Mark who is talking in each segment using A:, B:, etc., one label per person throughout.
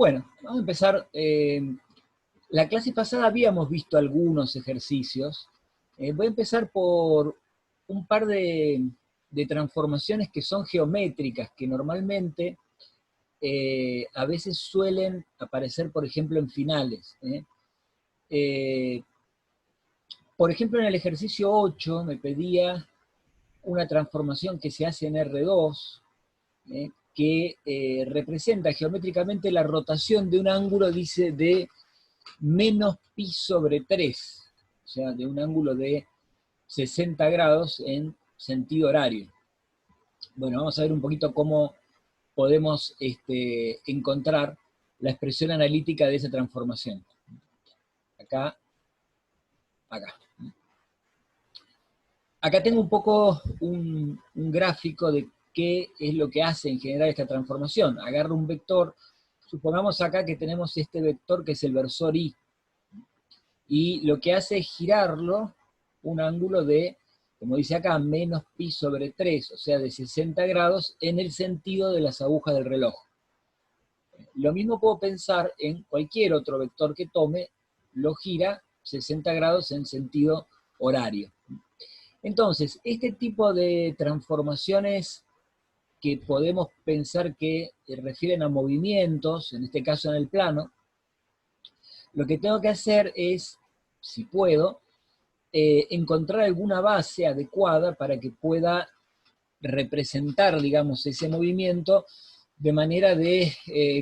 A: Bueno, vamos a empezar. La clase pasada habíamos visto algunos ejercicios. Voy a empezar por un par de transformaciones que son geométricas, que normalmente a veces suelen aparecer, por ejemplo, en finales. Por ejemplo, en el ejercicio 8 me pedía una transformación que se hace en R2, que representa geométricamente la rotación de un ángulo, dice, de menos pi sobre 3, o sea, de un ángulo de 60 grados en sentido horario. Bueno, vamos a ver un poquito cómo podemos encontrar la expresión analítica de esa transformación. Acá, acá. Acá tengo un poco un gráfico de qué es lo que hace en general esta transformación. Agarro un vector, supongamos acá que tenemos este vector que es el versor I, y lo que hace es girarlo un ángulo de, como dice acá, menos pi sobre 3, o sea, de 60 grados en el sentido de las agujas del reloj. Lo mismo puedo pensar en cualquier otro vector que tome, lo gira 60 grados en sentido horario. Entonces, este tipo de transformaciones que podemos pensar que refieren a movimientos, en este caso en el plano, lo que tengo que hacer es, si puedo, encontrar alguna base adecuada para que pueda representar, digamos, ese movimiento de manera de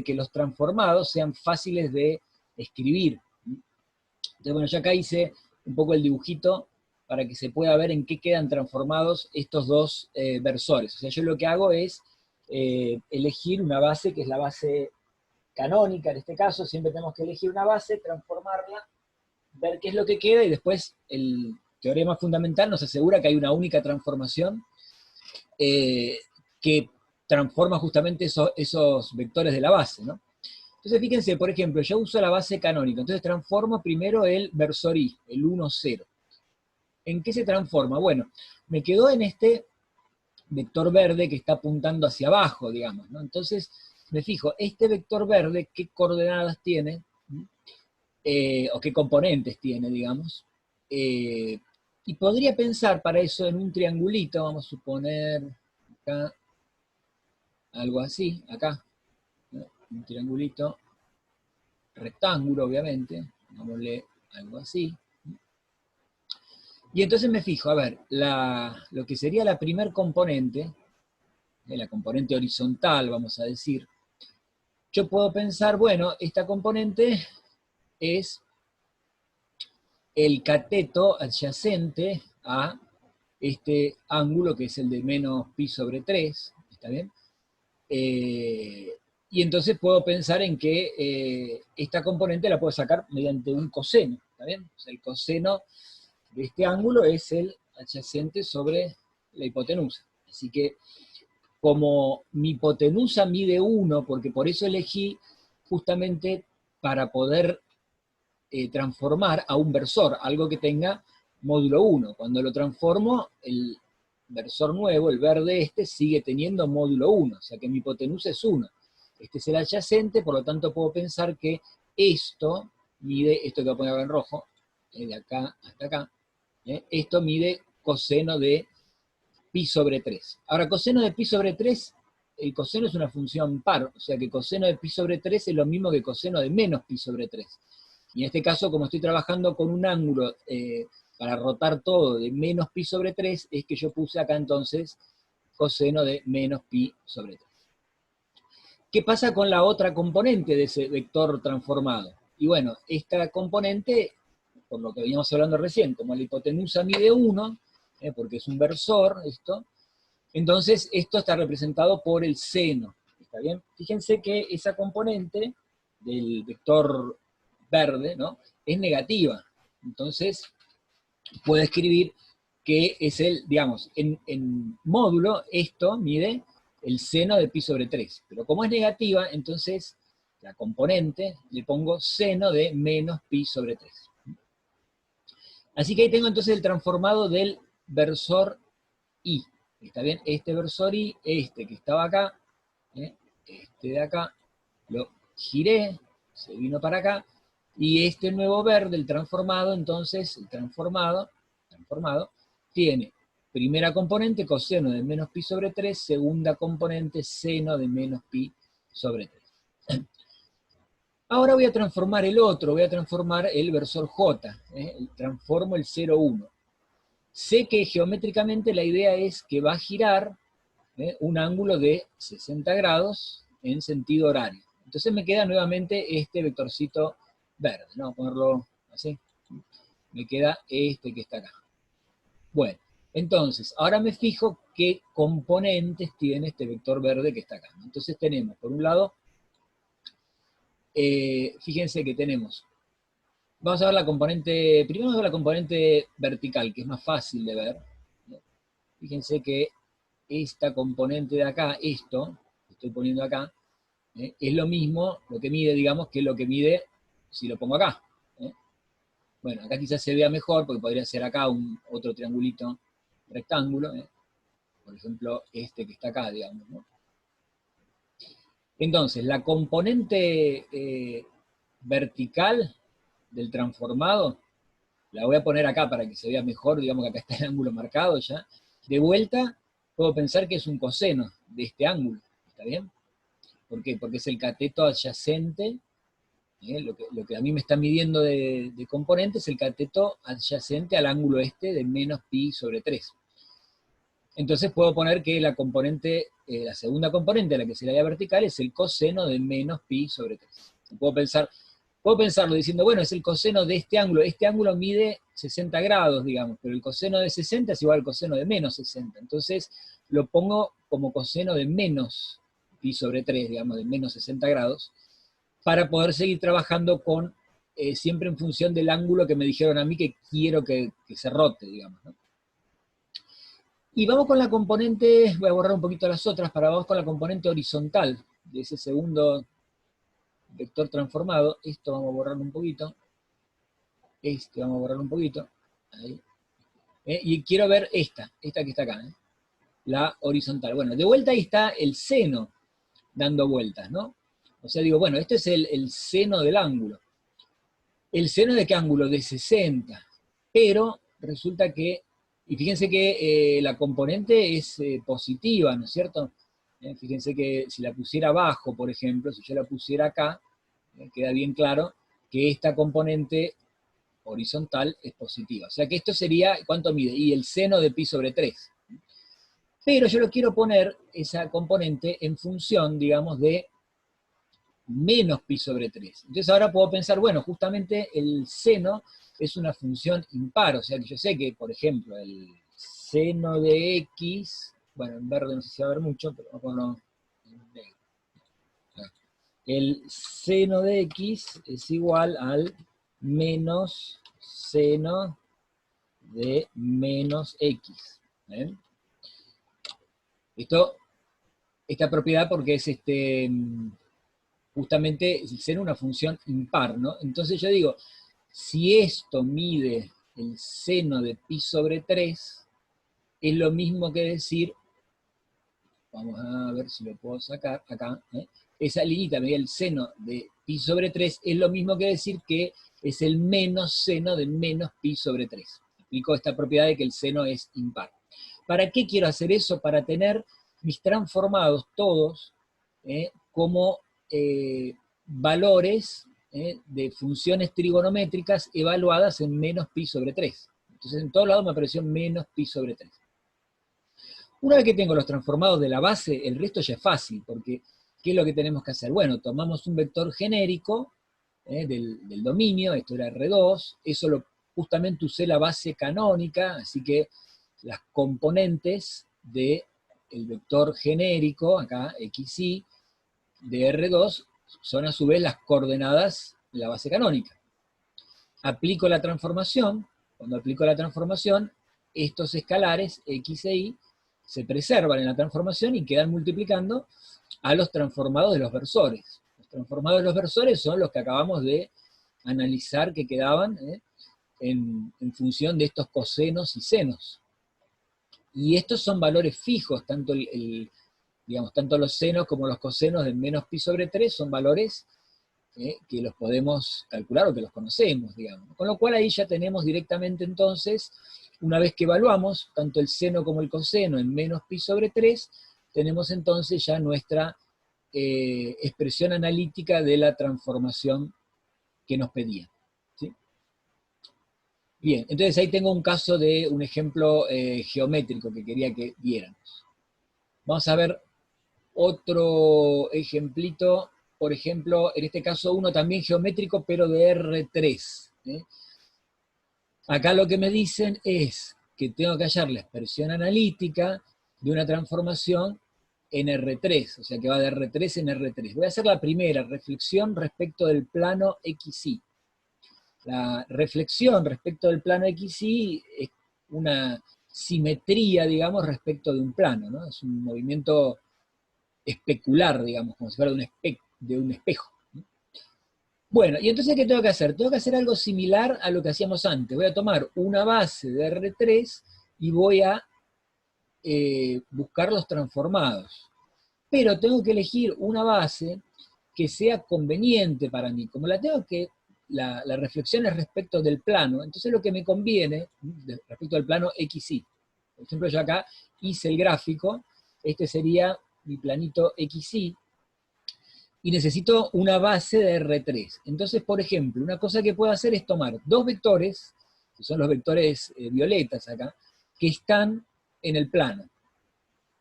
A: que los transformados sean fáciles de escribir. Entonces, bueno, yo acá hice un poco el dibujito para que se pueda ver en qué quedan transformados estos dos versores. O sea, yo lo que hago es elegir una base que es la base canónica, en este caso, siempre tenemos que elegir una base, transformarla, ver qué es lo que queda, y después el teorema fundamental nos asegura que hay una única transformación que transforma justamente esos vectores de la base, ¿no? Entonces fíjense, por ejemplo, yo uso la base canónica, entonces transformo primero el versor I, el 1, 0. ¿En qué se transforma? Bueno, me quedó en este vector verde que está apuntando hacia abajo, digamos, ¿no? Entonces me fijo, este vector verde, ¿qué coordenadas tiene? O qué componentes tiene, digamos. Y podría pensar para eso en un triangulito, vamos a suponer acá, algo así, acá, ¿no? Un triangulito rectángulo, obviamente, digámosle algo así. Y entonces me fijo, a ver, lo que sería la primer componente, la componente horizontal, vamos a decir, yo puedo pensar, bueno, esta componente es el cateto adyacente a este ángulo que es el de menos pi sobre 3, ¿está bien? Y entonces puedo pensar en que esta componente la puedo sacar mediante un coseno, ¿está bien? O sea, el coseno de este ángulo es el adyacente sobre la hipotenusa. Así que, como mi hipotenusa mide 1, porque por eso elegí justamente para poder transformar a un versor, algo que tenga módulo 1. Cuando lo transformo, el versor nuevo, el verde este, sigue teniendo módulo 1, o sea que mi hipotenusa es 1. Este es el adyacente, por lo tanto puedo pensar que esto mide, esto que voy a poner en rojo, de acá hasta acá, esto mide coseno de pi sobre 3. Ahora, coseno de pi sobre 3, el coseno es una función par, o sea que coseno de pi sobre 3 es lo mismo que coseno de menos pi sobre 3. Y en este caso, como estoy trabajando con un ángulo para rotar todo de menos pi sobre 3, es que yo puse acá entonces coseno de menos pi sobre 3. ¿Qué pasa con la otra componente de ese vector transformado? Y bueno, esta componente, por lo que veníamos hablando recién, como la hipotenusa mide 1, porque es un versor esto, entonces esto está representado por el seno, ¿está bien? Fíjense que esa componente del vector verde, ¿no?, es negativa. Entonces, puedo escribir que es el, digamos, en módulo, esto mide el seno de pi sobre 3. Pero como es negativa, entonces la componente le pongo seno de menos pi sobre 3. Así que ahí tengo entonces el transformado del versor I. ¿Está bien? Este versor I, este que estaba acá, este de acá, lo giré, se vino para acá, y este nuevo verde, el transformado, entonces, el transformado, tiene primera componente coseno de menos pi sobre 3, segunda componente seno de menos pi sobre 3. Ahora voy a transformar el otro, voy a transformar el versor J, transformo el 0,1. Sé que geométricamente la idea es que va a girar un ángulo de 60 grados en sentido horario. Entonces me queda nuevamente este vectorcito verde, ¿no? Vamos a ponerlo así. Me queda este que está acá. Bueno, entonces, ahora me fijo qué componentes tiene este vector verde que está acá. Entonces tenemos, por un lado, fíjense que tenemos, vamos a ver la componente, primero vamos a ver la componente vertical, que es más fácil de ver. Fíjense que esta componente de acá, esto, que estoy poniendo acá, es lo mismo, lo que mide, digamos, que lo que mide si lo pongo acá. Bueno, acá quizás se vea mejor, porque podría ser acá otro triangulito rectángulo, por ejemplo, este que está acá, digamos, ¿no? Entonces, la componente vertical del transformado, la voy a poner acá para que se vea mejor, digamos que acá está el ángulo marcado ya. De vuelta, puedo pensar que es un coseno de este ángulo, ¿está bien? ¿Por qué? Porque es el cateto adyacente, lo que a mí me está midiendo de componente es el cateto adyacente al ángulo este de menos pi sobre 3. Entonces puedo poner que la componente, la segunda componente, la que sería vertical, es el coseno de menos pi sobre 3. Puedo pensarlo diciendo, bueno, es el coseno de este ángulo mide 60 grados, digamos, pero el coseno de 60 es igual al coseno de menos 60. Entonces lo pongo como coseno de menos pi sobre 3, digamos, de menos 60 grados, para poder seguir trabajando con, siempre en función del ángulo que me dijeron a mí que quiero que se rote, digamos, ¿no? Y vamos con la componente, voy a borrar un poquito las otras, vamos con la componente horizontal de ese segundo vector transformado. Esto vamos a borrarlo un poquito. Este vamos a borrarlo un poquito. Ahí. Y quiero ver esta que está acá, la horizontal. Bueno, de vuelta ahí está el seno dando vueltas, ¿no? O sea, digo, bueno, este es el seno del ángulo. ¿El seno de qué ángulo? De 60. Pero resulta que, y fíjense que la componente es positiva, ¿no es cierto? Fíjense que si la pusiera abajo, por ejemplo, si yo la pusiera acá, queda bien claro que esta componente horizontal es positiva. O sea que esto sería, ¿cuánto mide? Y el seno de pi sobre 3. Pero yo lo quiero poner, esa componente, en función, digamos, de menos pi sobre 3. Entonces ahora puedo pensar, bueno, justamente el seno es una función impar, o sea que yo sé que, por ejemplo, el seno de x, bueno, en verde no sé si va a ver mucho, pero vamos a ponerlo en negro. El seno de x es igual al menos seno de menos x. ¿Ven? Esta propiedad porque es justamente el seno una función impar, ¿no? Entonces yo digo, si esto mide el seno de pi sobre 3, es lo mismo que decir, vamos a ver si lo puedo sacar acá, esa liñita mide el seno de pi sobre 3, es lo mismo que decir que es el menos seno de menos pi sobre 3. Explico esta propiedad de que el seno es impar. ¿Para qué quiero hacer eso? Para tener mis transformados todos como valores de funciones trigonométricas evaluadas en menos pi sobre 3. Entonces en todos lados me apareció menos pi sobre 3. Una vez que tengo los transformados de la base, el resto ya es fácil, porque ¿qué es lo que tenemos que hacer? Bueno, tomamos un vector genérico del dominio, esto era R2, eso justamente usé la base canónica, así que las componentes del vector genérico, acá, xy, de R2, son a su vez las coordenadas de la base canónica. Aplico la transformación, cuando aplico la transformación, estos escalares, x e y, se preservan en la transformación y quedan multiplicando a los transformados de los versores. Los transformados de los versores son los que acabamos de analizar que quedaban en función de estos cosenos y senos. Y estos son valores fijos, tanto, digamos, tanto los senos como los cosenos de menos pi sobre 3 son valores que los podemos calcular o que los conocemos, digamos. Con lo cual ahí ya tenemos directamente entonces, una vez que evaluamos tanto el seno como el coseno en menos pi sobre 3, tenemos entonces ya nuestra expresión analítica de la transformación que nos pedía. ¿Sí? Bien, entonces ahí tengo un caso de un ejemplo geométrico que quería que viéramos. Vamos a ver otro ejemplito, por ejemplo, en este caso uno también geométrico, pero de R3. Acá lo que me dicen es que tengo que hallar la expresión analítica de una transformación en R3, o sea que va de R3 en R3. Voy a hacer la primera reflexión respecto del plano XY. La reflexión respecto del plano XY es una simetría, digamos, respecto de un plano, ¿no? Es un movimiento especular, digamos, como si fuera de un espejo. Bueno, y entonces, ¿qué tengo que hacer? Tengo que hacer algo similar a lo que hacíamos antes. Voy a tomar una base de R3 y voy a buscar los transformados. Pero tengo que elegir una base que sea conveniente para mí. Como la reflexión es respecto del plano, entonces lo que me conviene, respecto al plano XY. Por ejemplo, yo acá hice el gráfico, este sería mi planito XY, y necesito una base de R3. Entonces, por ejemplo, una cosa que puedo hacer es tomar dos vectores, que son los vectores violetas acá, que están en el plano.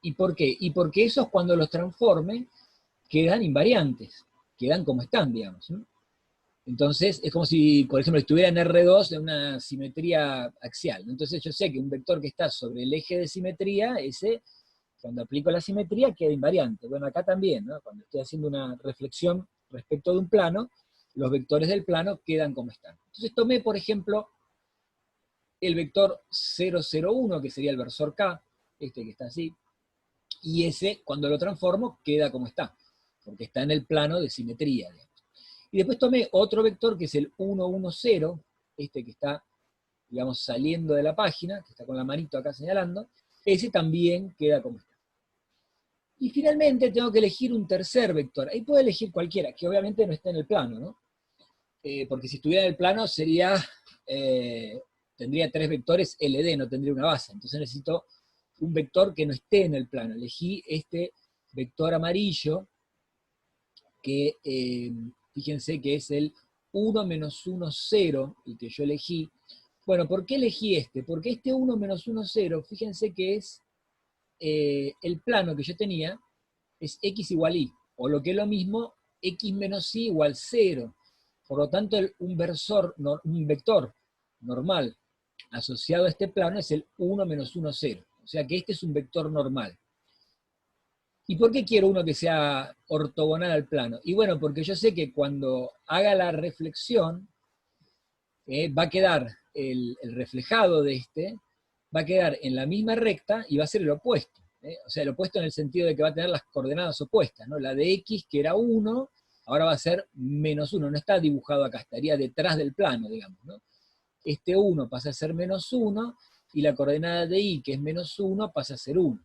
A: ¿Y por qué? Y porque esos cuando los transforme quedan invariantes, quedan como están, digamos. ¿No? Entonces, es como si, por ejemplo, estuviera en R2 en una simetría axial. Entonces yo sé que un vector que está sobre el eje de simetría, ese, cuando aplico la simetría, queda invariante. Bueno, acá también, ¿no? Cuando estoy haciendo una reflexión respecto de un plano, los vectores del plano quedan como están. Entonces tomé, por ejemplo, el vector 0,01, que sería el versor K, este que está así, y ese, cuando lo transformo, queda como está, porque está en el plano de simetría, digamos. Y después tomé otro vector que es el 1, 1, 0, este que está, digamos, saliendo de la página, que está con la manito acá señalando, ese también queda como está. Y finalmente tengo que elegir un tercer vector. Ahí puedo elegir cualquiera, que obviamente no está en el plano, ¿no? Porque si estuviera en el plano tendría tres vectores LD, no tendría una base. Entonces necesito un vector que no esté en el plano. Elegí este vector amarillo, que fíjense que es el 1 menos 1, 0, el que yo elegí. Bueno, ¿por qué elegí este? Porque este 1 menos 1, 0, fíjense que es el plano que yo tenía, es x igual y, o lo que es lo mismo, x menos y igual 0. Por lo tanto, un vector normal asociado a este plano es el 1 menos 1, 0. O sea que este es un vector normal. ¿Y por qué quiero uno que sea ortogonal al plano? Y bueno, porque yo sé que cuando haga la reflexión, va a quedar el reflejado de este, va a quedar en la misma recta y va a ser el opuesto. O sea, el opuesto en el sentido de que va a tener las coordenadas opuestas, ¿no? La de x, que era 1, ahora va a ser menos 1, no está dibujado acá, estaría detrás del plano, digamos, ¿no? Este 1 pasa a ser menos 1, y la coordenada de y, que es menos 1, pasa a ser 1.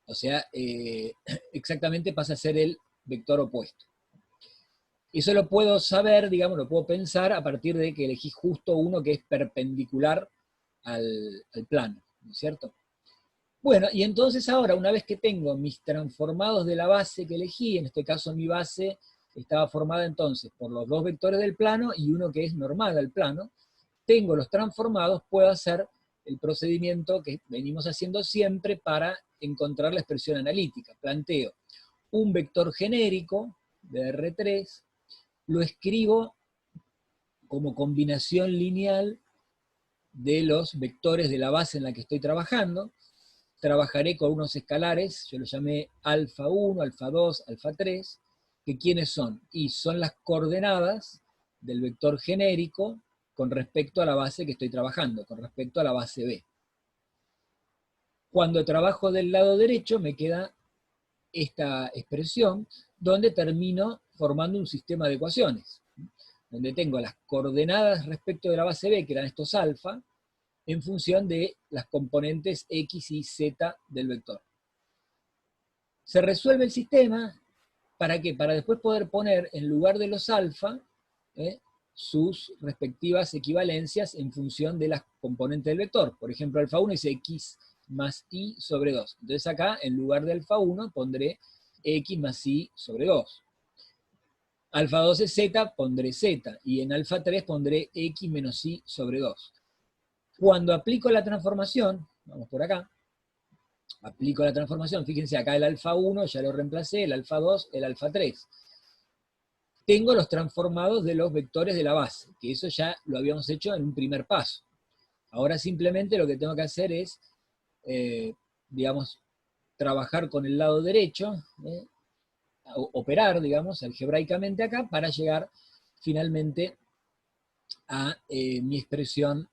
A: O sea, exactamente pasa a ser el vector opuesto. Eso lo puedo saber, digamos, lo puedo pensar a partir de que elegí justo uno que es perpendicular al plano, ¿no es cierto? Bueno, y entonces ahora, una vez que tengo mis transformados de la base que elegí, en este caso mi base estaba formada entonces por los dos vectores del plano y uno que es normal al plano, tengo los transformados, puedo hacer el procedimiento que venimos haciendo siempre para encontrar la expresión analítica. Planteo un vector genérico de R3, lo escribo como combinación lineal de los vectores de la base en la que estoy trabajando. Trabajaré con unos escalares, yo los llamé alfa 1, alfa 2, alfa 3, que ¿quiénes son? Y son las coordenadas del vector genérico con respecto a la base que estoy trabajando, con respecto a la base B. Cuando trabajo del lado derecho me queda esta expresión, donde termino formando un sistema de ecuaciones, donde tengo las coordenadas respecto de la base B, que eran estos alfa, en función de las componentes x y z del vector. Se resuelve el sistema, ¿Para qué? Para después poder poner en lugar de los alfa sus respectivas equivalencias en función de las componentes del vector. Por ejemplo, alfa 1 es x más y sobre 2. Entonces acá, en lugar de alfa 1, pondré x más y sobre 2. Alfa 2 es z, pondré z. Y en alfa 3 pondré x menos y sobre 2. Cuando aplico la transformación, vamos por acá, aplico la transformación, fíjense acá el alfa 1, ya lo reemplacé, el alfa 2, el alfa 3. Tengo los transformados de los vectores de la base, que eso ya lo habíamos hecho en un primer paso. Ahora simplemente lo que tengo que hacer es, digamos, trabajar con el lado derecho, operar, digamos, algebraicamente acá, para llegar finalmente a mi expresión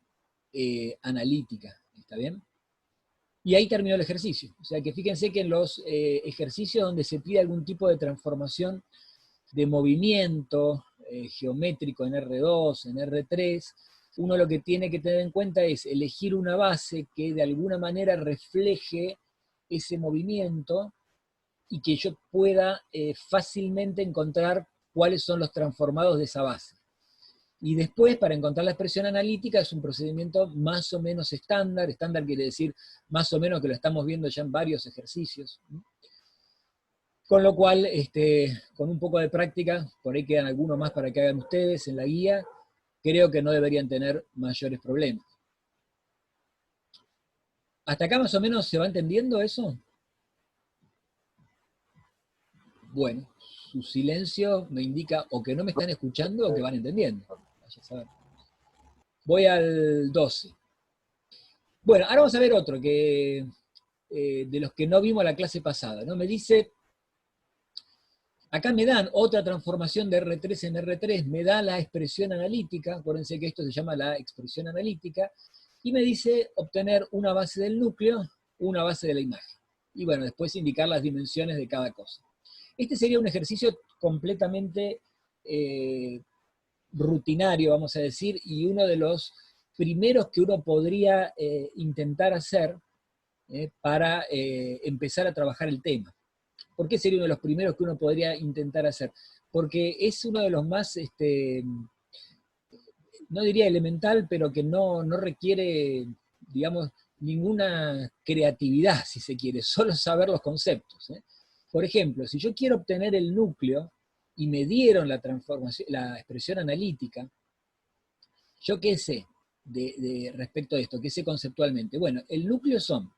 A: analítica. ¿Está bien? Y ahí terminó el ejercicio. O sea que fíjense que en los ejercicios donde se pide algún tipo de transformación de movimiento geométrico en R2, en R3, uno lo que tiene que tener en cuenta es elegir una base que de alguna manera refleje ese movimiento y que yo pueda fácilmente encontrar cuáles son los transformados de esa base. Y después, para encontrar la expresión analítica, es un procedimiento más o menos estándar. Estándar quiere decir más o menos que lo estamos viendo ya en varios ejercicios. Con lo cual, con un poco de práctica, por ahí quedan algunos más para que hagan ustedes en la guía, creo que no deberían tener mayores problemas. ¿Hasta acá más o menos se va entendiendo eso? Bueno, su silencio me indica o que no me están escuchando o que van entendiendo. Vaya a saber. Voy al 12. Bueno, ahora vamos a ver otro que de los que no vimos la clase pasada, ¿no? Me dice, acá me dan otra transformación de R3 en R3, me da la expresión analítica, acuérdense que esto se llama la expresión analítica, y me dice obtener una base del núcleo, una base de la imagen. Y bueno, después indicar las dimensiones de cada cosa. Este sería un ejercicio completamente rutinario, vamos a decir, y uno de los primeros que uno podría intentar hacer para empezar a trabajar el tema. ¿Por qué sería uno de los primeros que uno podría intentar hacer? Porque es uno de los más, no diría elemental, pero que no requiere, digamos, ninguna creatividad, si se quiere, solo saber los conceptos. Por ejemplo, si yo quiero obtener el núcleo y me dieron la transformación, la expresión analítica, ¿yo qué sé respecto a esto? ¿Qué sé conceptualmente? Bueno, el núcleo son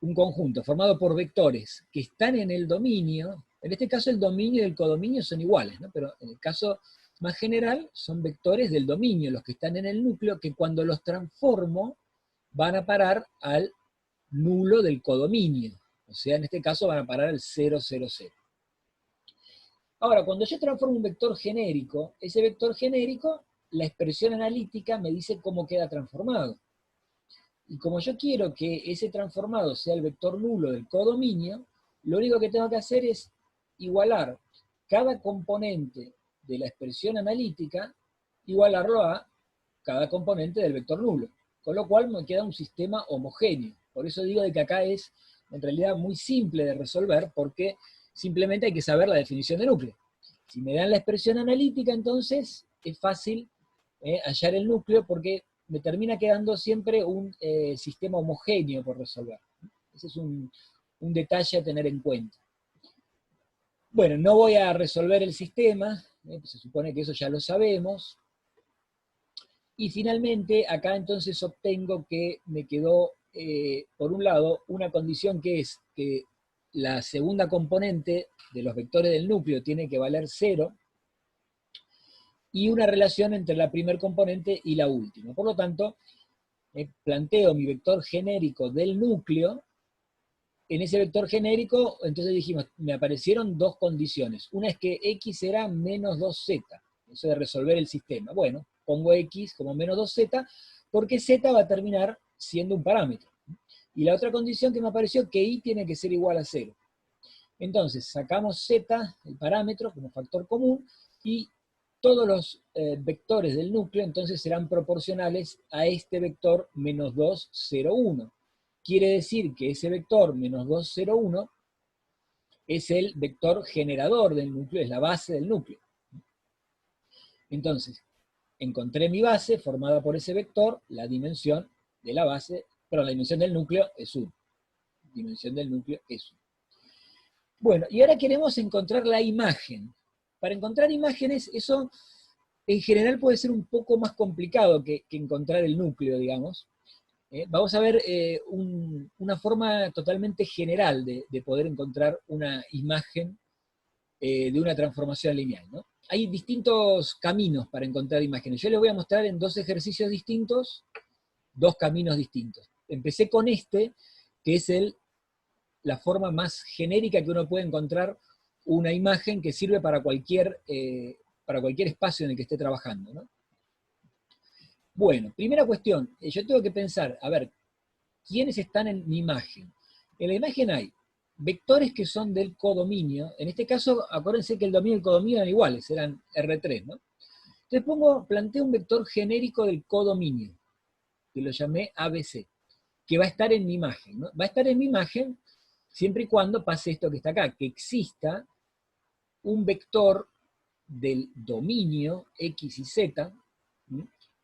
A: un conjunto formado por vectores que están en el dominio. En este caso el dominio y el codominio son iguales, ¿no? Pero en el caso más general son vectores del dominio, los que están en el núcleo, que cuando los transformo van a parar al nulo del codominio. O sea, en este caso van a parar al 0, 0, 0. Ahora, cuando yo transformo un vector genérico, ese vector genérico, la expresión analítica me dice cómo queda transformado. Y como yo quiero que ese transformado sea el vector nulo del codominio, lo único que tengo que hacer es igualar cada componente de la expresión analítica, igualarlo a cada componente del vector nulo. Con lo cual me queda un sistema homogéneo. Por eso digo de que acá es en realidad muy simple de resolver, porque simplemente hay que saber la definición de núcleo. Si me dan la expresión analítica, entonces es fácil hallar el núcleo, porque me termina quedando siempre un sistema homogéneo por resolver. Ese es un detalle a tener en cuenta. Bueno, no voy a resolver el sistema, pues se supone que eso ya lo sabemos. Y finalmente, acá entonces obtengo que me quedó, por un lado, una condición que es que la segunda componente de los vectores del núcleo tiene que valer 0, y una relación entre la primer componente y la última. Por lo tanto, planteo mi vector genérico del núcleo. En ese vector genérico, entonces dijimos, me aparecieron dos condiciones. Una es que x será menos 2z, eso de resolver el sistema. Bueno, pongo x como menos 2z, porque z va a terminar siendo un parámetro. Y la otra condición que me apareció, que y tiene que ser igual a 0. Entonces, sacamos z, el parámetro, como factor común, y todos los vectores del núcleo entonces serán proporcionales a este vector menos 2, 0, 1. Quiere decir que ese vector menos 2, 0, 1 es el vector generador del núcleo, es la base del núcleo. Entonces, encontré mi base formada por ese vector, la dimensión de la base, pero la dimensión del núcleo es 1. Dimensión del núcleo es 1. Bueno, y ahora queremos encontrar la imagen. Para encontrar imágenes, eso en general puede ser un poco más complicado que encontrar el núcleo, digamos. Vamos a ver una forma totalmente general de poder encontrar una imagen de una transformación lineal, ¿no? Hay distintos caminos para encontrar imágenes. Yo les voy a mostrar en 2 ejercicios distintos, 2 caminos distintos. Empecé con este, que es la forma más genérica que uno puede encontrar una imagen que sirve para cualquier espacio en el que esté trabajando, ¿no? Bueno, primera cuestión, yo tengo que pensar, a ver, ¿quiénes están en mi imagen? En la imagen hay vectores que son del codominio, en este caso, acuérdense que el dominio y el codominio eran iguales, eran R3, ¿no? Entonces planteo un vector genérico del codominio, que lo llamé ABC, que va a estar en mi imagen, ¿no? Va a estar en mi imagen siempre y cuando pase esto que está acá, que exista un vector del dominio X y Z, ¿sí?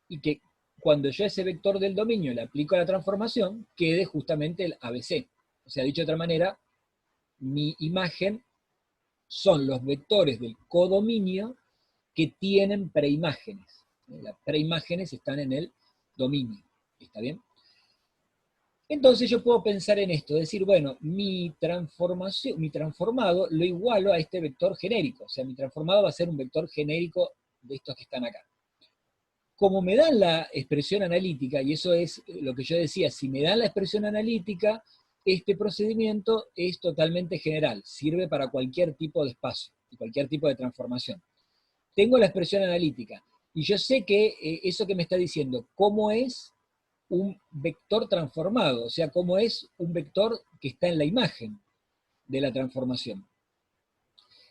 A: Y que cuando yo a ese vector del dominio le aplico la transformación, quede justamente el ABC. O sea, dicho de otra manera, mi imagen son los vectores del codominio que tienen preimágenes. Las preimágenes están en el dominio. ¿Está bien? Entonces yo puedo pensar en esto, decir, bueno, mi transformado lo igualo a este vector genérico. O sea, mi transformado va a ser un vector genérico de estos que están acá. Como me dan la expresión analítica, y eso es lo que yo decía, si me dan la expresión analítica, este procedimiento es totalmente general, sirve para cualquier tipo de espacio y cualquier tipo de transformación. Tengo la expresión analítica, y yo sé que eso que me está diciendo, cómo es un vector transformado, o sea, cómo es un vector que está en la imagen de la transformación.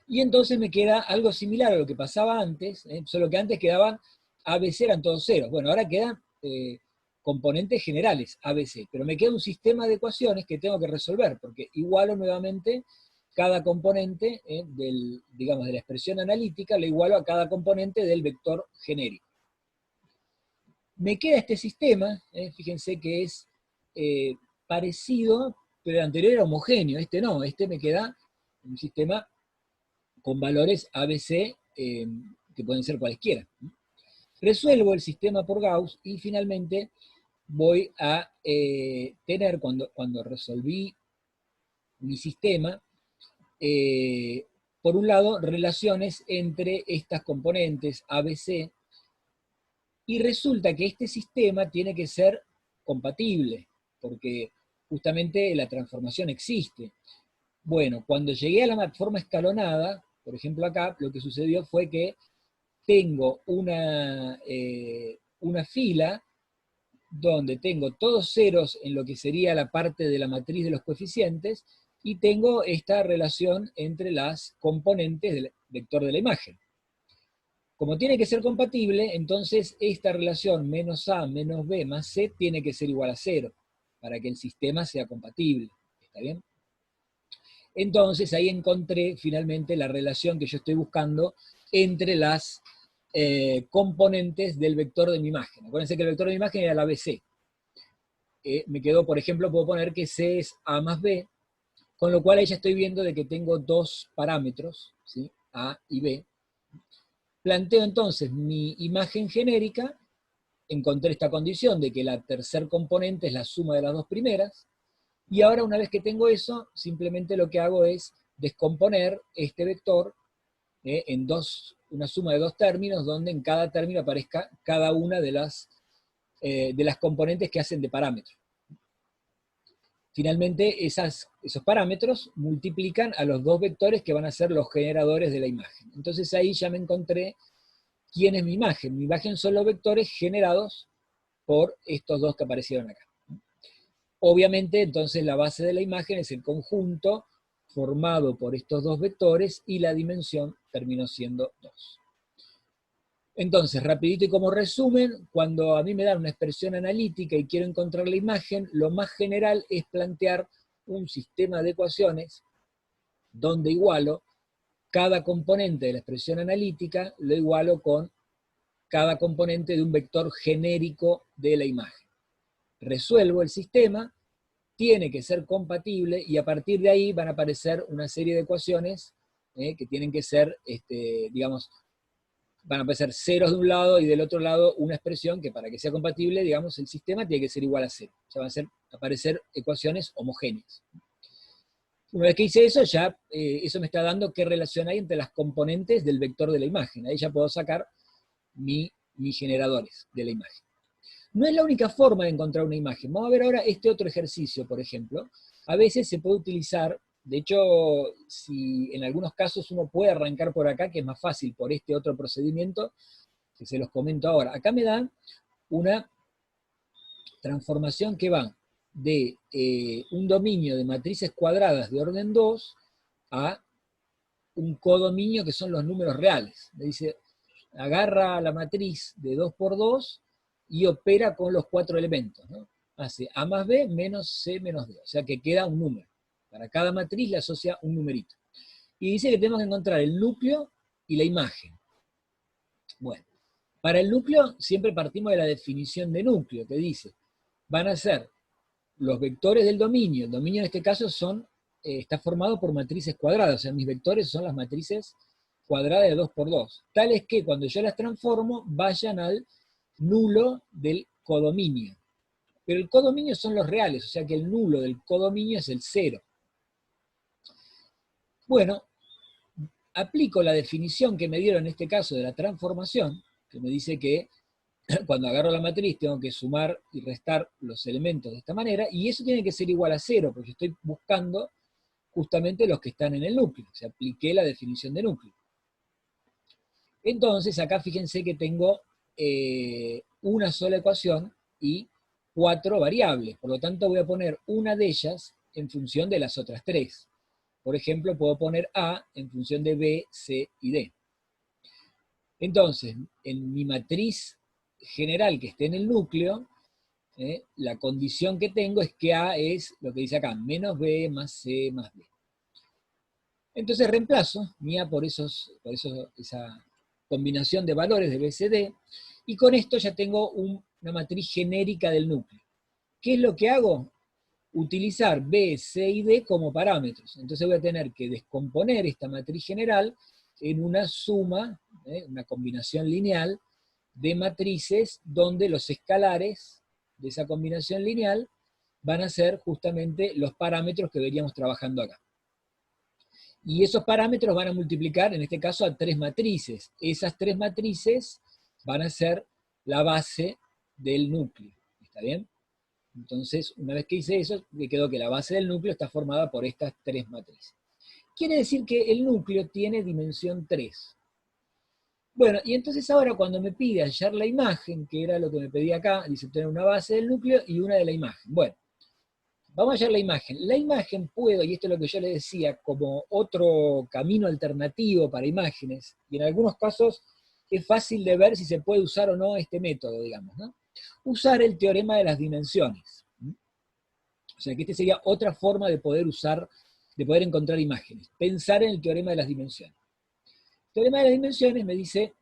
A: Y entonces me queda algo similar a lo que pasaba antes, solo que antes quedaban ABC, eran todos ceros. Bueno, ahora quedan componentes generales, ABC, pero me queda un sistema de ecuaciones que tengo que resolver, porque igualo nuevamente cada componente digamos, de la expresión analítica, le igualo a cada componente del vector genérico. Me queda este sistema, fíjense que es parecido, pero el anterior era homogéneo, este no, este me queda un sistema con valores ABC que pueden ser cualesquiera. Resuelvo el sistema por Gauss y finalmente voy a tener, cuando resolví mi sistema, por un lado, relaciones entre estas componentes ABC, y resulta que este sistema tiene que ser compatible, porque justamente la transformación existe. Bueno, cuando llegué a la forma escalonada, por ejemplo acá, lo que sucedió fue que tengo una fila donde tengo todos ceros en lo que sería la parte de la matriz de los coeficientes, y tengo esta relación entre las componentes del vector de la imagen. Como tiene que ser compatible, entonces esta relación menos A menos B más C tiene que ser igual a 0, para que el sistema sea compatible. ¿Está bien? Entonces ahí encontré finalmente la relación que yo estoy buscando entre las componentes del vector de mi imagen. Acuérdense que el vector de mi imagen era la BC. Me quedó, por ejemplo, puedo poner que C es A más B, con lo cual ahí ya estoy viendo de que tengo 2 parámetros, ¿sí? A y B. Planteo entonces mi imagen genérica, encontré esta condición de que la tercer componente es la suma de las 2 primeras, y ahora una vez que tengo eso, simplemente lo que hago es descomponer este vector en una suma de 2 términos, donde en cada término aparezca cada una de las componentes que hacen de parámetro. Finalmente, esos parámetros multiplican a los 2 vectores que van a ser los generadores de la imagen. Entonces ahí ya me encontré quién es mi imagen. Mi imagen son los vectores generados por estos 2 que aparecieron acá. Obviamente, entonces la base de la imagen es el conjunto formado por estos 2 vectores, y la dimensión terminó siendo 2. Entonces, rapidito y como resumen, cuando a mí me dan una expresión analítica y quiero encontrar la imagen, lo más general es plantear un sistema de ecuaciones donde igualo cada componente de la expresión analítica, lo igualo con cada componente de un vector genérico de la imagen. Resuelvo el sistema, tiene que ser compatible, y a partir de ahí van a aparecer una serie de ecuaciones que tienen que ser, digamos, van a aparecer ceros de un lado y del otro lado una expresión que para que sea compatible, digamos, el sistema tiene que ser igual a cero. O sea, van a aparecer ecuaciones homogéneas. Una vez que hice eso, ya eso me está dando qué relación hay entre las componentes del vector de la imagen. Ahí ya puedo sacar mis generadores de la imagen. No es la única forma de encontrar una imagen. Vamos a ver ahora este otro ejercicio, por ejemplo. A veces se puede utilizar, de hecho, si en algunos casos uno puede arrancar por acá, que es más fácil por este otro procedimiento, que se los comento ahora. Acá me dan una transformación que va de un dominio de matrices cuadradas de orden 2 a un codominio que son los números reales. Me dice, agarra la matriz de 2 por 2 y opera con los 4 elementos, ¿no? Hace A más B menos C menos D, o sea que queda un número. Para cada matriz le asocia un numerito. Y dice que tenemos que encontrar el núcleo y la imagen. Bueno, para el núcleo siempre partimos de la definición de núcleo, que dice, van a ser los vectores del dominio. El dominio en este caso está formado por matrices cuadradas, o sea, mis vectores son las matrices cuadradas de 2 por 2, tales que cuando yo las transformo vayan al nulo del codominio. Pero el codominio son los reales, o sea que el nulo del codominio es el 0. Bueno, aplico la definición que me dieron en este caso de la transformación, que me dice que cuando agarro la matriz tengo que sumar y restar los elementos de esta manera, y eso tiene que ser igual a 0, porque estoy buscando justamente los que están en el núcleo, o sea, apliqué la definición de núcleo. Entonces, acá fíjense que tengo una sola ecuación y 4 variables, por lo tanto voy a poner una de ellas en función de las otras 3. Por ejemplo, puedo poner A en función de B, C y D. Entonces, en mi matriz general que esté en el núcleo, la condición que tengo es que A es lo que dice acá, menos B más C más D. Entonces reemplazo mi A por esa combinación de valores de B, C, D, y con esto ya tengo una matriz genérica del núcleo. ¿Qué es lo que hago? Utilizar B, C y D como parámetros. Entonces voy a tener que descomponer esta matriz general en una suma, una combinación lineal de matrices donde los escalares de esa combinación lineal van a ser justamente los parámetros que veríamos trabajando acá. Y esos parámetros van a multiplicar, en este caso, a 3 matrices. Esas 3 matrices van a ser la base del núcleo. ¿Está bien? Entonces, una vez que hice eso, me quedó que la base del núcleo está formada por estas 3 matrices. Quiere decir que el núcleo tiene dimensión 3. Bueno, y entonces ahora cuando me pide hallar la imagen, que era lo que me pedía acá, dice tener una base del núcleo y una de la imagen. Bueno, vamos a hallar la imagen. La imagen puedo, y esto es lo que yo le decía, como otro camino alternativo para imágenes, y en algunos casos es fácil de ver si se puede usar o no este método, digamos, ¿no? Usar el teorema de las dimensiones. O sea que esta sería otra forma de poder encontrar imágenes. Pensar en el teorema de las dimensiones. El teorema de las dimensiones me dice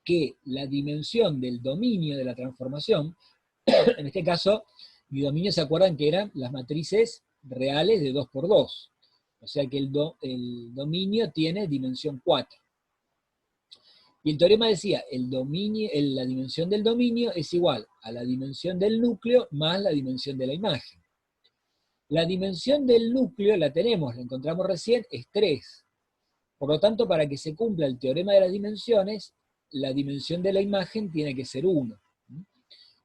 A: que la dimensión del dominio de la transformación, en este caso, mi dominio, ¿se acuerdan que eran las matrices reales de 2 por 2? O sea que el dominio tiene dimensión 4. Y el teorema decía, la dimensión del dominio es igual a la dimensión del núcleo más la dimensión de la imagen. La dimensión del núcleo la tenemos, la encontramos recién, es 3. Por lo tanto, para que se cumpla el teorema de las dimensiones, la dimensión de la imagen tiene que ser 1.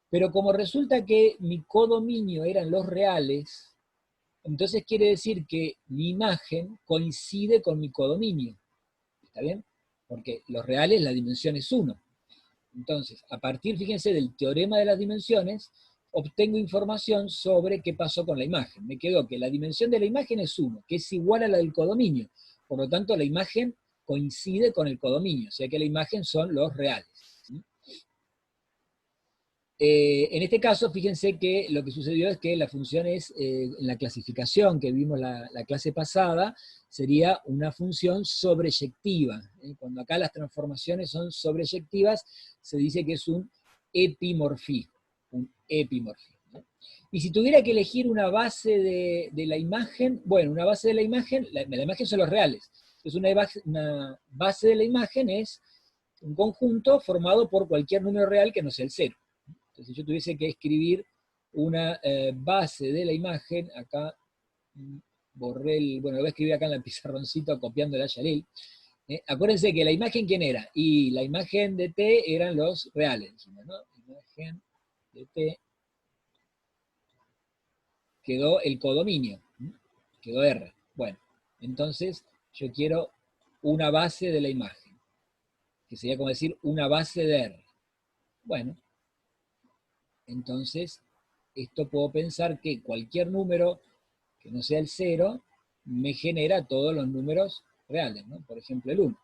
A: Pero como resulta que mi codominio eran los reales, entonces quiere decir que mi imagen coincide con mi codominio. ¿Está bien? Porque los reales, la dimensión es 1. Entonces, a partir, fíjense, del teorema de las dimensiones, obtengo información sobre qué pasó con la imagen. Me quedó que la dimensión de la imagen es 1, que es igual a la del codominio. Por lo tanto, la imagen coincide con el codominio, o sea que la imagen son los reales. En este caso, fíjense que lo que sucedió es que la función es, en la clasificación que vimos la clase pasada, sería una función sobreyectiva. Cuando acá las transformaciones son sobreyectivas, se dice que es un epimorfismo. Un epimorfismo, ¿no? Y si tuviera que elegir una base de la imagen, bueno, una base de la imagen son los reales. Entonces una base de la imagen es un conjunto formado por cualquier número real que no sea el cero. Entonces, si yo tuviese que escribir una base de la imagen, acá borré bueno, lo voy a escribir acá en el pizarroncito copiando la Yalil. Acuérdense que la imagen, ¿quién era? Y la imagen de T eran los reales, dijimos, ¿no? Imagen de T quedó el codominio, quedó R. Bueno, entonces yo quiero una base de la imagen, que sería como decir una base de R. Bueno, entonces esto puedo pensar que cualquier número que no sea el 0 me genera todos los números reales, ¿no? Por ejemplo, el 1.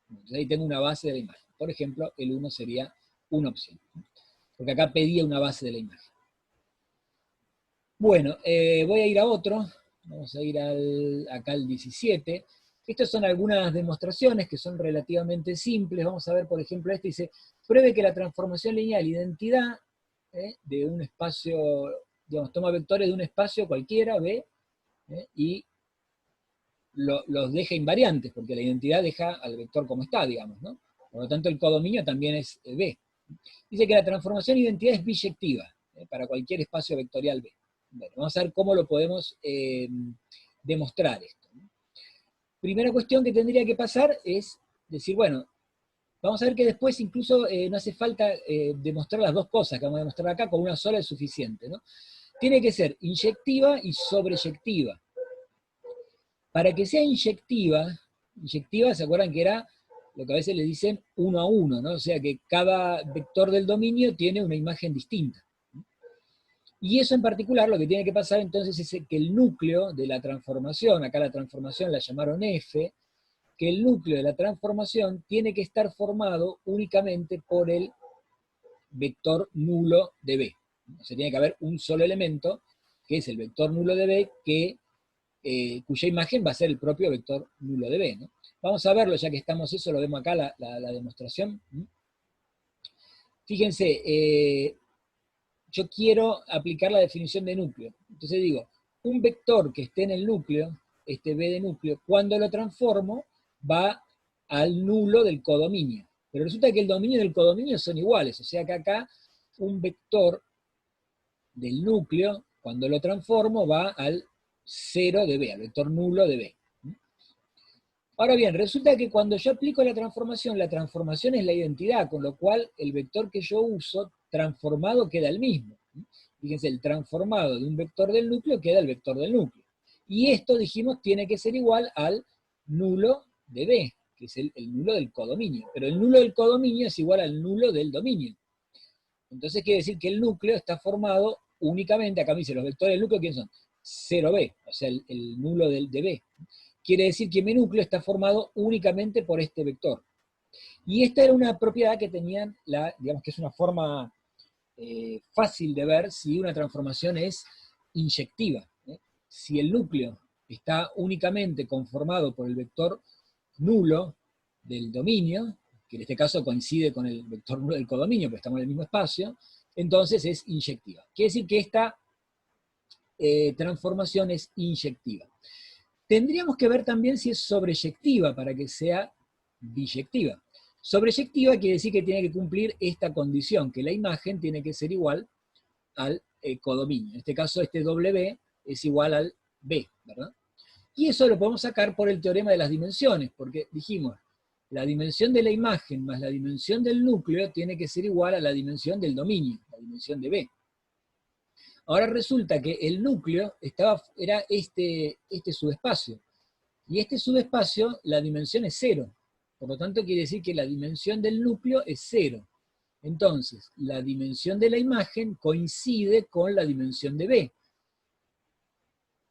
A: Entonces ahí tengo una base de la imagen. Por ejemplo, el 1 sería una opción, ¿no? Porque acá pedía una base de la imagen. Bueno, voy a ir a otro. Vamos a ir acá al 17. Estas son algunas demostraciones que son relativamente simples. Vamos a ver, por ejemplo, este dice, pruebe que la transformación lineal identidad de un espacio, digamos, toma vectores de un espacio cualquiera, B, y los deja invariantes, porque la identidad deja al vector como está, digamos, ¿no? Por lo tanto, el codominio también es B. Dice que la transformación identidad es biyectiva, para cualquier espacio vectorial B. Bueno, vamos a ver cómo lo podemos demostrar esto, ¿no? Primera cuestión que tendría que pasar es decir, bueno, vamos a ver que después incluso no hace falta demostrar las dos cosas que vamos a demostrar acá, con una sola es suficiente, ¿no? Tiene que ser inyectiva y sobreyectiva. Para que sea inyectiva, ¿se acuerdan que era lo que a veces le dicen 1 a 1, ¿no? O sea que cada vector del dominio tiene una imagen distinta. Y eso en particular lo que tiene que pasar entonces es que el núcleo de la transformación, acá la transformación la llamaron F, que el núcleo de la transformación tiene que estar formado únicamente por el vector nulo de B. O sea, tiene que haber un solo elemento, que es el vector nulo de B, cuya imagen va a ser el propio vector nulo de B, ¿no? Vamos a verlo, ya que estamos eso, lo vemos acá, la demostración. Fíjense, yo quiero aplicar la definición de núcleo. Entonces digo, un vector que esté en el núcleo, este B de núcleo, cuando lo transformo, va al nulo del codominio. Pero resulta que el dominio y el codominio son iguales, o sea que acá un vector del núcleo, cuando lo transformo, va al 0 de B, al vector nulo de B. Ahora bien, resulta que cuando yo aplico la transformación es la identidad, con lo cual el vector que yo uso transformado queda el mismo. Fíjense, el transformado de un vector del núcleo queda el vector del núcleo. Y esto, dijimos, tiene que ser igual al nulo de B, que es el nulo del codominio. Pero el nulo del codominio es igual al nulo del dominio. Entonces quiere decir que el núcleo está formado únicamente, acá me dice, los vectores del núcleo, ¿quiénes son? 0B, o sea, el nulo de B. Quiere decir que mi núcleo está formado únicamente por este vector. Y esta era una propiedad que tenían, digamos que es una forma fácil de ver si una transformación es inyectiva. Si el núcleo está únicamente conformado por el vector nulo del dominio, que en este caso coincide con el vector nulo del codominio, porque estamos en el mismo espacio, entonces es inyectiva. Quiere decir que esta transformación es inyectiva. Tendríamos que ver también si es sobreyectiva para que sea biyectiva. Sobreyectiva quiere decir que tiene que cumplir esta condición, que la imagen tiene que ser igual al codominio. En este caso, este W es igual al B, ¿verdad? Y eso lo podemos sacar por el teorema de las dimensiones, porque dijimos, la dimensión de la imagen más la dimensión del núcleo tiene que ser igual a la dimensión del dominio, la dimensión de B. Ahora resulta que el núcleo era este subespacio. Y este subespacio, la dimensión es 0. Por lo tanto, quiere decir que la dimensión del núcleo es 0. Entonces, la dimensión de la imagen coincide con la dimensión de B.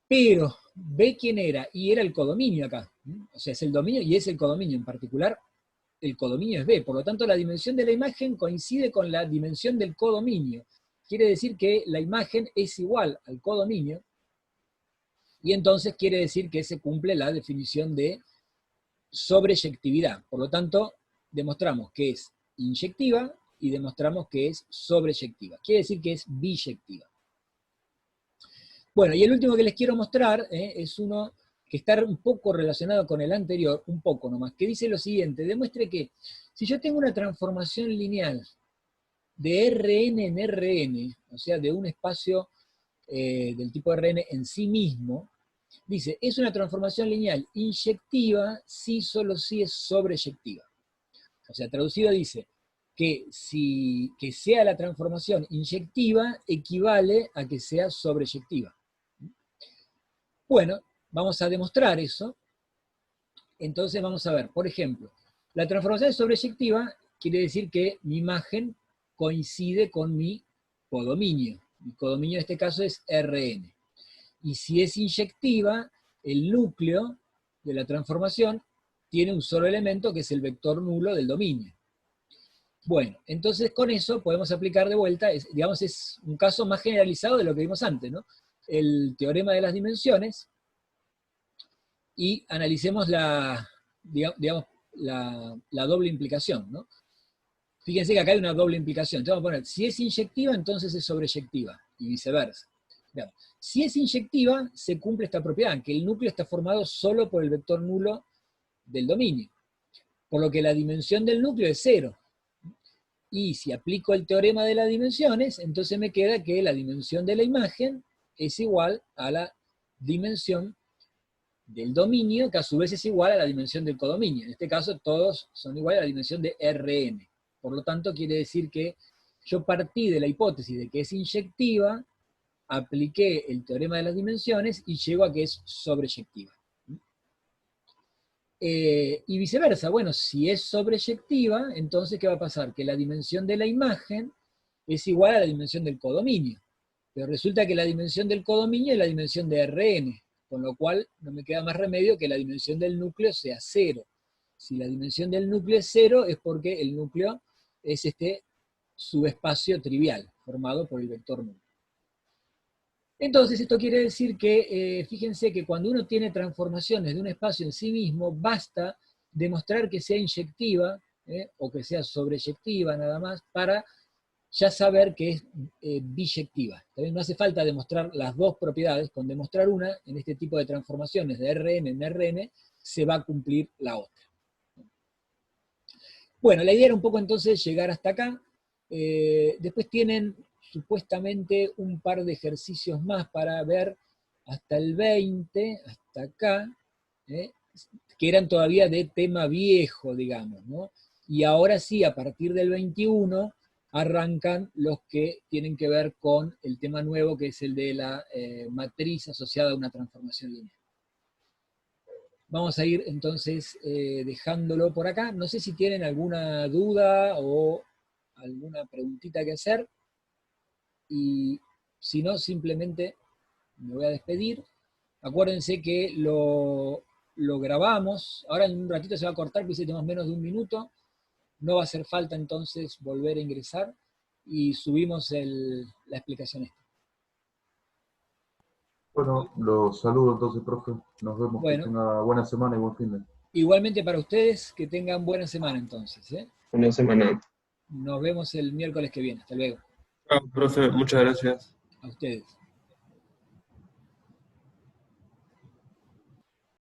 A: Pero, ¿B quién era? Y era el codominio acá. O sea, es el dominio y es el codominio. En particular, el codominio es B, por lo tanto la dimensión de la imagen coincide con la dimensión del codominio. Quiere decir que la imagen es igual al codominio, y entonces quiere decir que se cumple la definición de sobreyectividad. Por lo tanto, demostramos que es inyectiva y demostramos que es sobreyectiva. Quiere decir que es biyectiva. Bueno, y el último que les quiero mostrar es uno que está un poco relacionado con el anterior, un poco nomás, que dice lo siguiente: demuestre que si yo tengo una transformación lineal de Rn en Rn, o sea, de un espacio del tipo Rn en sí mismo, dice, es una transformación lineal inyectiva si solo si es sobreyectiva. O sea, traducido dice que que sea la transformación inyectiva equivale a que sea sobreyectiva. Bueno, vamos a demostrar eso. Entonces vamos a ver, por ejemplo, la transformación sobreyectiva quiere decir que mi imagen coincide con mi codominio. Mi codominio en este caso es Rn. Y si es inyectiva, el núcleo de la transformación tiene un solo elemento que es el vector nulo del dominio. Bueno, entonces con eso podemos aplicar de vuelta, digamos, es un caso más generalizado de lo que vimos antes, ¿no? El teorema de las dimensiones, y analicemos digamos, la doble implicación, ¿no? Fíjense que acá hay una doble implicación. Entonces vamos a poner, si es inyectiva, entonces es sobreyectiva, y viceversa. Veamos. Si es inyectiva, se cumple esta propiedad, que el núcleo está formado solo por el vector nulo del dominio, por lo que la dimensión del núcleo es 0. Y si aplico el teorema de las dimensiones, entonces me queda que la dimensión de la imagen es igual a la dimensión del dominio, que a su vez es igual a la dimensión del codominio. En este caso todos son iguales a la dimensión de Rn. Por lo tanto quiere decir que yo partí de la hipótesis de que es inyectiva, apliqué el teorema de las dimensiones y llego a que es sobreyectiva. Y viceversa, bueno, si es sobreyectiva, entonces ¿qué va a pasar? Que la dimensión de la imagen es igual a la dimensión del codominio. Pero resulta que la dimensión del codominio es la dimensión de Rn, con lo cual no me queda más remedio que la dimensión del núcleo sea 0. Si la dimensión del núcleo es 0, es porque el núcleo es este subespacio trivial, formado por el vector nulo. Entonces esto quiere decir que, fíjense que cuando uno tiene transformaciones de un espacio en sí mismo, basta demostrar que sea inyectiva, o que sea sobreyectiva nada más, para ya saber que es biyectiva. También no hace falta demostrar las dos propiedades, con demostrar una, en este tipo de transformaciones de Rn en Rn, se va a cumplir la otra. Bueno, la idea era un poco entonces llegar hasta acá. Después tienen supuestamente un par de ejercicios más para ver hasta el 20, hasta acá, que eran todavía de tema viejo, digamos, ¿no? Y ahora sí, a partir del 21, arrancan los que tienen que ver con el tema nuevo, que es el de la matriz asociada a una transformación lineal. Vamos a ir entonces dejándolo por acá. No sé si tienen alguna duda o alguna preguntita que hacer. Y si no, simplemente me voy a despedir. Acuérdense que lo grabamos. Ahora en un ratito se va a cortar, porque tenemos menos de un minuto. No va a hacer falta entonces volver a ingresar. Y subimos la explicación esta.
B: Bueno, los saludo entonces, profe. Nos vemos,
A: Bueno,
B: que tenga buena semana y buen fin de.
A: igualmente para ustedes, que tengan buena semana entonces.
C: Una semana.
A: Nos vemos el miércoles que viene. Hasta luego.
C: Chao, profe, muchas gracias.
A: A ustedes.